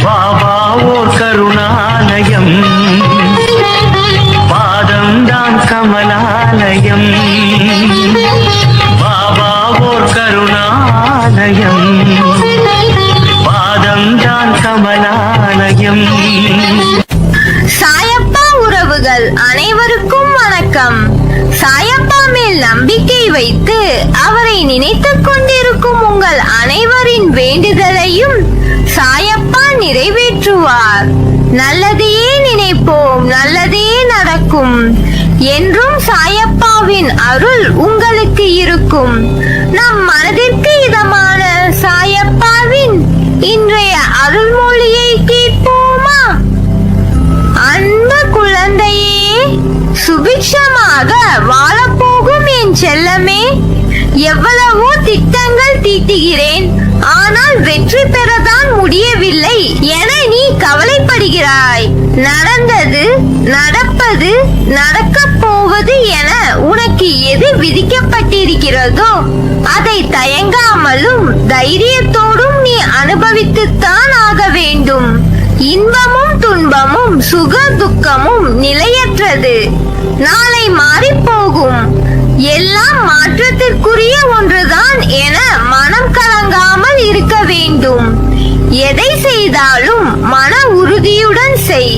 பாபா ஓர் கருணாலயம், பாதம்தான் கமலாலயம். பாபா ஓர் கருணாலயம், பாதம்தான் கமலாலயம். சாயப்பா உறவுகள் அனைவருக்கும் வணக்கம். சாயப்பா மேல் நம்பிக்கை வைத்து அவரை நினைத்துக் கொண்டிருக்கும் உங்கள் அனைவரின் வேண்டுதலையும் சாயப்பா நிறைவேற்றுவார். நல்லதையே நினைப்போம், நல்லதே நடக்கும். என்றும் சாயப்பாவின் அருள் உங்களுக்கு இருக்கும். நம் மனதிற்கு இதமான சாயப்பாவின் இன்றைய அருள்மொழியை கேட்போமா? அன்பு குழந்தையே, சுபிக்ஷமாக வாழப்போகும் என் செல்லமே, எவ்வளவோ திட்டங்கள் தீட்டுகிறேன், ஆனால் வெற்றி பெறதான் முடியவில்லை என நீ கவலைப்படுகிறாய். நடந்தது, நடப்பது, நடக்கப் போவது என உனக்கு எது விதிக்கப்பட்டிருக்கிறதோ அதை தயங்காமலும் தைரியத்தோடும் நீ அனுபவித்துத்தான் ஆக வேண்டும். இன்பமும் துன்பமும் சுக துக்கமும் நிலையற்றது, நாளை மாறிப் போகும். எல்லாம் மாற்றத்திற்குரிய ஒன்றுதான் என மனம் கலங்காமல் இருக்க வேண்டும். எதை செய்தாலும் மன உறுதியுடன் செய்.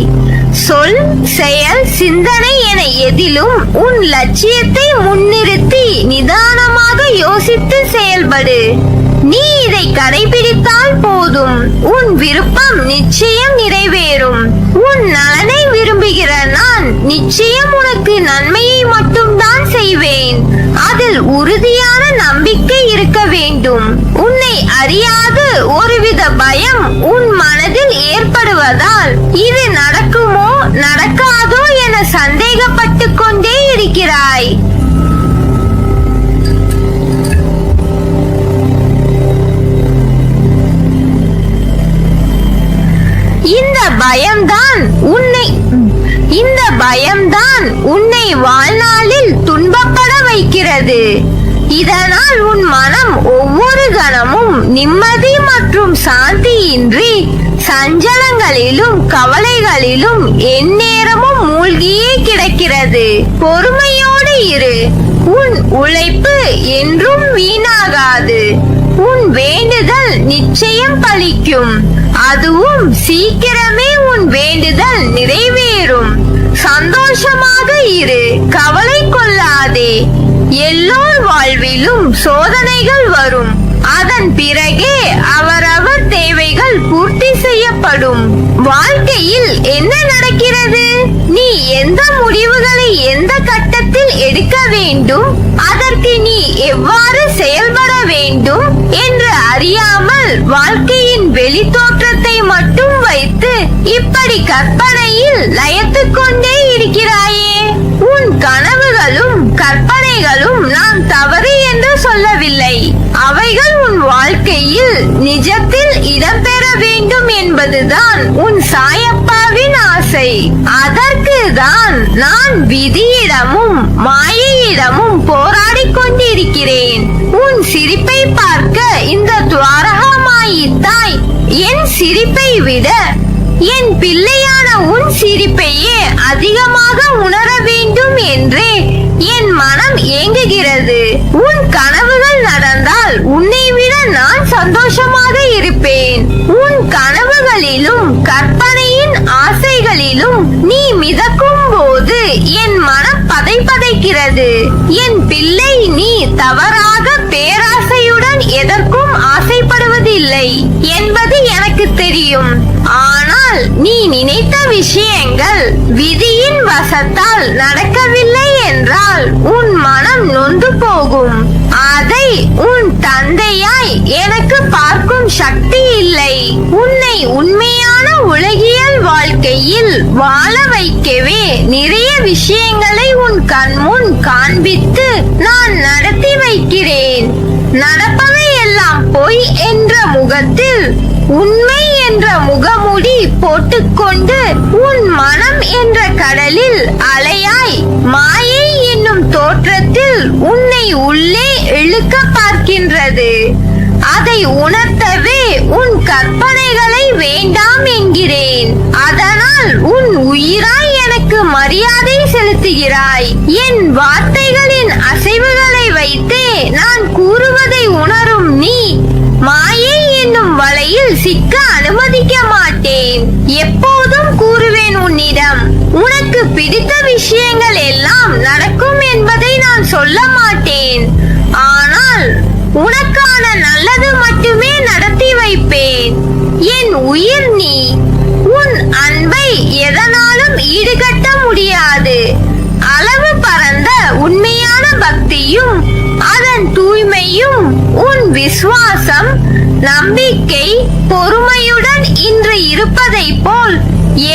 சொல், செயல், சிந்தனை என எதிலும் உன் லட்சியத்தை முன்னிறுத்தி நிதானமாக யோசித்து செயல்படு. நீ இதை கடைபிடித்தால் போதும், உன் விருப்பம் நிச்சயம் நிறைவேறும். உன் நலனை விரும்புகிற நான் நிச்சயம் உனக்கு நன்மையை மட்டும்தான் செய்வேன். அதில் உறுதியான நம்பிக்கை இருக்க வேண்டும். உன்னை அறியாது ஒருவித பயம் உன் மனதில் ஏற்படுவதால் இது நடக்குமோ நடக்காதோ என சந்தேகப்பட்டு கொண்டே இருக்கிறாய். இந்த பயம்தான் உன்னை வாழ்நாளில் துன்பப்பட வைக்கிறது. இதனால் உன் மனம் ஒவ்வொரு கணமும் நிம்மதி மற்றும் சாந்தியின்றி சஞ்சலங்களிலும் கவலைகளிலும் எந்நேரமும் மூழ்கியே கிடக்கிறது. பொறுமையோடு இரு. உன் உழைப்பு என்றும் வீணாகாது. உன் வேண்டுதல் நிச்சயம் பலிக்கும். அதுவும் சீக்கிரமே உன் வேண்டுதல் நிறைவேறும். சந்தோஷமாக இரு, கவலை கொள்ளாதே. எல்லோர் வாழ்விலும் சோதனைகள் வரும். அதன் பிறகே அவரவர் தேவைகள் பூர்த்தி செய்யப்படும். வாழ்க்கையில் என்ன நடக்கிறது? நீ எந்த முடிவுகளை எந்த கட்டத்தில் எடுக்க வேண்டும், அதற்கு நீ எவ்வாறு செயல்பட வேண்டும் என்று அறியாமல் வாழ்க்கையின் வெளி தோற்றத்தை மட்டும் வைத்து இப்படி கற்பனையில் லயத்துக் கொண்டே இருக்கிறாயே. உன் கனவுகளும் கற்பனைகளும் நான் தவறு என்று சொல்லவில்லை. அவைகள் உன் வாழ்க்கையில் நிஜத்தில் இடம்பெற வேண்டும் என்பதுதான் உன் சாயப்பாவின் ஆசை. அதற்கு தான் நான் விதியிடமும் மாயையிடமும் போராடிக் கொண்டிருக்கிறேன். உன் சிரிப்பை பார்க்க இந்த துவாரகமாயி தாய் என் சிரிப்பை விட என் பிள்ளையான உன் சிரிப்பையே அதிகமாக உணர வேண்டும் என்றே என் மனம் ஏங்குகிறது. உன் கனவுகள் நடந்தால் உன்னை விட நான் சந்தோஷமாக இருப்பேன். உன் கனவுகளிலும் கற்பனையின் ஆசைகளிலும் நீ மிதக்கும் போது என் மனம் பதைக்கிறது. என் பிள்ளை, நீ தவறாக பேராசையுடன் எதற்கும் ஆசைப்படுவதில்லை என்பது எனக்கு தெரியும். ஆனால் நீ நினைத்த விஷயங்கள் விதியின் வசத்தால் நடக்கவில்லை என்றால் உன் மனம் நொந்து போகும். அதை உன் தந்தையாய் எனக்கு பார்க்கும் சக்தி இல்லை. உன்னை உண்மையான உலகியல் வாழ்க்கையில் வாழ வைக்கவே நிறைய விஷயங்களை உன் கண்முன் காண்பித்து நான் நடத்தி வைக்கிறேன். நடப்பவை எல்லாம் பொய் என்ற முகத்தில் உண்மை என்ற முகமுடி போட்டுக்கொண்டு உன் மனம் என்ற கடலில் அலையாய் மாயை என்னும் தோற்றத்தில் உன்னை உள்ளே இழுக்க பார்க்கின்றது. அதை உணர்த்தவே உன் கற்பனைகளை வேண்டாம் இருக்கிறாய். என் வார்த்தைகளின் அசைவுகளை வைத்தே நான் கூறுவதை உணரும் நீ மாயை என்னும் வலையில் சிக்க அனுமதிக்க மாட்டேன். எப்போதும் கூறுவேன் உன்னிடம், உனக்கு பிடித்த விஷயங்கள் எல்லாம் நடக்கும் என்பதை நான் சொல்ல மாட்டேன். ஆனால் உனக்கான நல்லது மட்டுமே நடத்தி வைப்பேன். என் உயிர் நீ. உன் அன்பை எதனாலும் ஈடுகட்ட முடியாது. அளவு பரந்த உண்மையான பக்தியும் அதன் தூய்மையும் உன் விசுவாசம், நம்பிக்கை, பொறுமையுடன் இன்று இருப்பதை போல்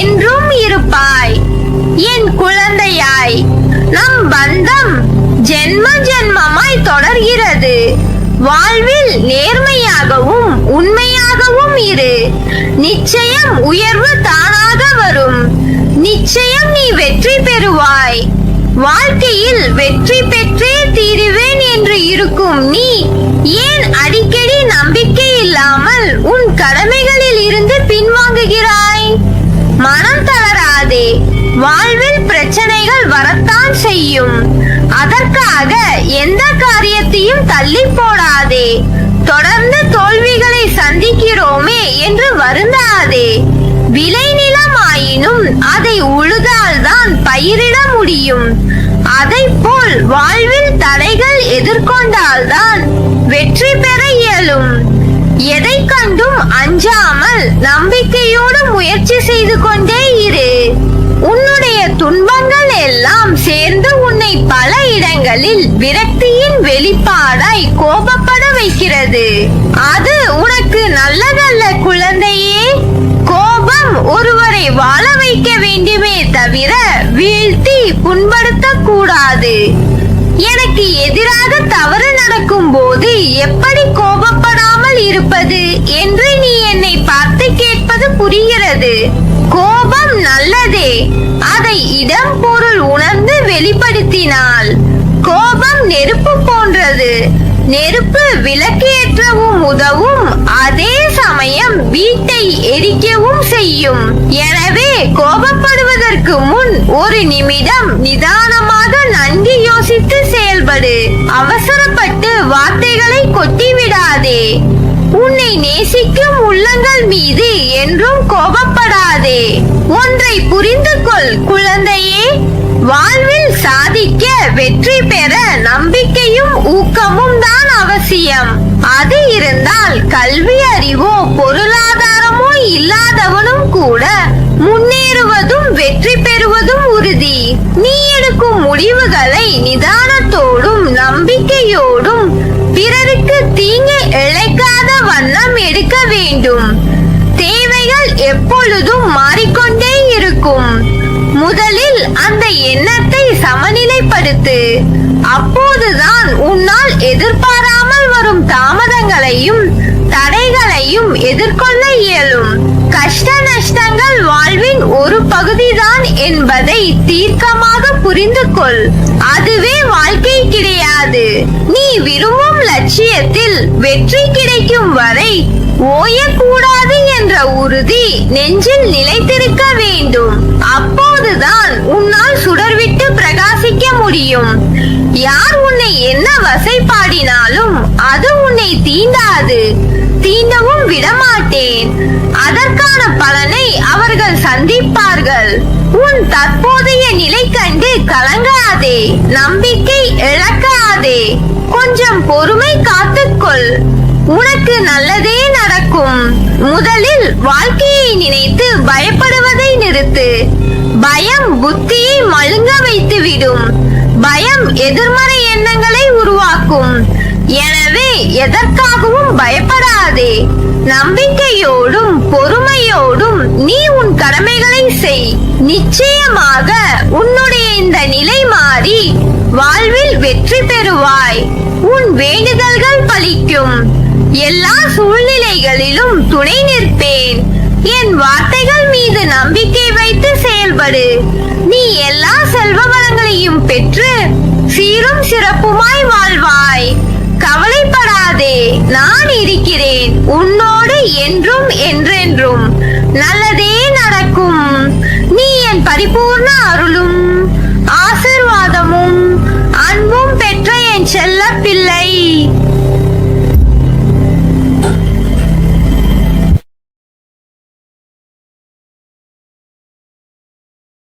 என்றும் இருப்பாய். என் குழந்தையாய், நம் பந்தம் ஜென்ம ஜென்மமாய் தொடர்கிறது. வாழ்வில் நேர்மையாகவும் உண்மையாகவும் இரு. நிச்சயம் உயர்வு தானாக வரும். நிச்சயம் நீ வெற்றி பெறுவாய். வாழ்க்கையில் வெற்றி பெற்றே தீருவேன் என்று இருக்கும் நீ ஏன் அடிக்கடி நம்பிக்கை இல்லாமல் உன் கடமைகளில் இருந்து பின்வாங்குகிறாய்? மனம் தளராதே. வாழ்வில் பிரச்சனைகள் வரத்தான் செய்யும். அதற்காக எந்த காரியத்தையும் தள்ளி போடாதே. தொடர்ந்து தோல்விகளை சந்திக்கிறோமே என்று வருந்தாதே. விளைநிலமாயினும் அதை உழுதால்தான் பயிரிட முடியும். அதைப்போல் வாழ்வில் தடைகள் எதிர்கொண்டால்தான் வெற்றி பெற இயலும். எதை கண்டும் அஞ்சாமல் நம்பிக்கையோடு முயற்சி செய்து கொண்டே இரு. உன்னுடைய துன்பங்கள் எல்லாம் சேர்ந்து உன்னை பல இடங்களில் விரக்தியின் வெளிப்பாடாய் கோபப்பட வைக்கிறது. அது உனக்கு நல்லதல்ல குழந்தையே. கோபம் ஒருவரை வாழ வைக்க வேண்டுமே தவிர வீழ்த்தி புண்படுத்த கூடாது. எனக்கு எதிராக தவறு நடக்கும் போது எப்படி கோபப்படாமல் இருப்பது என்று நீ என்னை பார்த்து கேட்பது புரிகிறது. கோபம் நல்லதே. அதை இடம் பொருள் உணர்ந்து வெளிப்படுத்தினால். கோபம் நெருப்பு போன்றது. நெருப்பு விளக்கேற்றவும் உதவும், அதே சமயம் வீட்டை எரிக்கவும் செய்யும். எனவே கோபப்படுவதற்கு முன் ஒரு நிமிடம் நிதானமாக நன்கு யோசித்து செயல்படு. அவசரப்பட்டு வார்த்தைகளை கொட்டிவிடாதே. உன்னை நேசிக்கும் உள்ளங்கள் மீது என்றும் கோபப்படாதே. ஒன்றை புரிந்து கொள் குழந்தையே, வாழ்வில் சாதிக்க வெற்றி பெற நம்பிக்கையும் ஊக்கமும் தான் அவசியம். அது இருந்தால் கல்வி அறிவோ பொருளாதாரமோ இல்லாதவனும் கூட முன்னேறுவதும் வெற்றி பெறுவதும் உறுதி. நீ எடுக்கும் முடிவுகளை நிதானத்தோடும் நம்பிக்கையோடும் பிறருக்கு தீங்கு இழைக்காத வண்ணம் எடுக்க வேண்டும். தேவைகள் எப்பொழுதும் மாறிக்கொண்டே இருக்கும். முதலில் அந்த எண்ணத்தை சமநிலைப்படுத்து. அப்போதுதான் உன்னால் எதிர்பாராமல் வரும் தாமதங்களையும் தடைகளையும் எதிர்கொள்ள இயலும். கஷ்ட நஷ்டங்கள் வாழ்வின் ஒரு பகுதிதான் என்பதை தீர்க்கமாக புரிந்து கொள். அதுவே வாழ்க்கை கிடையாது. நீ விரும்பும் லட்சியத்தில் வெற்றி கிடைக்கும் வரை ஓயக்கூடாது என்ற உறுதி நெஞ்சில் நிலைத்திருக்க வேண்டும். அப்போதுதான் உன்னால் சுடர்விட்டு பிரகாசிக்க முடியும். யார் உன்னை என்ன வசைபாடினாலும் அது உன்னை தீண்டாது. தீண்டவும் விடமாட்டேன். அதற்கான பலனை அவர்கள் சந்திப்பார்கள். உன் தற்போதைய நிலை கண்டு கலங்காதே. நம்பிக்கை இழக்காதே. கொஞ்சம் பொறுமை காத்துக்கொள். உனக்கு நல்லதே நடக்கும். முதலில் வாழ்க்கையை நினைத்து பயப்படுவதை நிறுத்து. பயம் புத்தியை மழுங்க வைத்து விடும். பயம் எதிர்மறை எண்ணங்களை உருவாக்கும். எனவே எதற்காகவும் பயப்படாதே. நம்பிக்கையோடும் பொறுமையோடும் நீ உன் கடமைகளை செய். நிச்சயமாக உன்னுடைய இந்த நிலை மாறி வாழ்வில் வெற்றி பெறுவாய். உன் வேண்டுதல்கள் பலிக்கும். எல்லா சூழ்நிலைகளிலும் துணை நிற்பேன். என் வார்த்தைகள் மீது நம்பிக்கை வைத்து செயல்படு. நீ எல்லா செல்வ வளங்களையும் பெற்று சீரும் சிறப்புமாய் வாழ்வாய். கவலைப்படாதே, நான் இருக்கிறேன் உன்னோடு என்றும் என்றென்றும். நல்லதே நடக்கும். நீ என் பரிபூர்ண அருளும் ஆசீர்வாதமும்